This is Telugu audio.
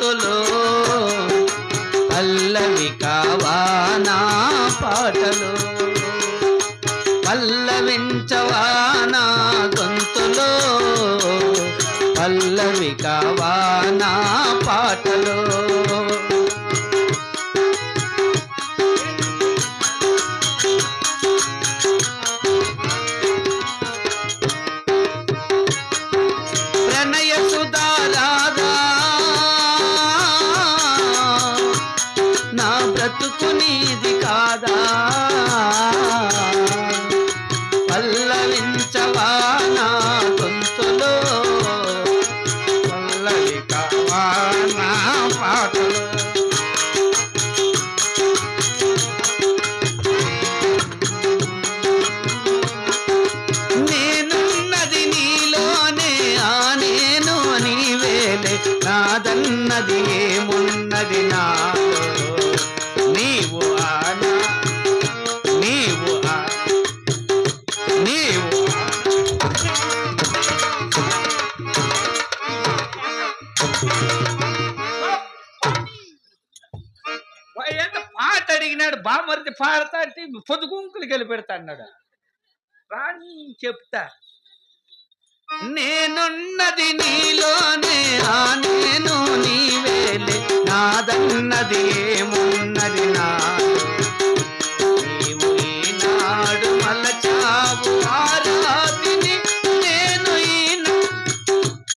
గొంతులో పల్లవి కావా నా పాటలు పల్లవించవా నా గొంతులో పల్లవి కావా నా పాటలు ప్రణయ సుధారాధా నా బ్రతుకు నీది కాదా పల్లవించవా నా గొంతులో పల్లవి కావా నా పాటలు నేనున్నది నీలోనే ఆ నేను నీవేలే నాదన్నది ఏమున్నది నాలో నీవు ఆనా నీవు నీవు పాట అడిగినాడు బామర్ది పాడతా అంటే పొదుగుంకులకి వెళ్ళి పెడతా అన్నాడు రాని చెప్తా నేనున్నది నీలోనే ఆ నేను నీవేలే నాదన్నది ఏమున్నది నా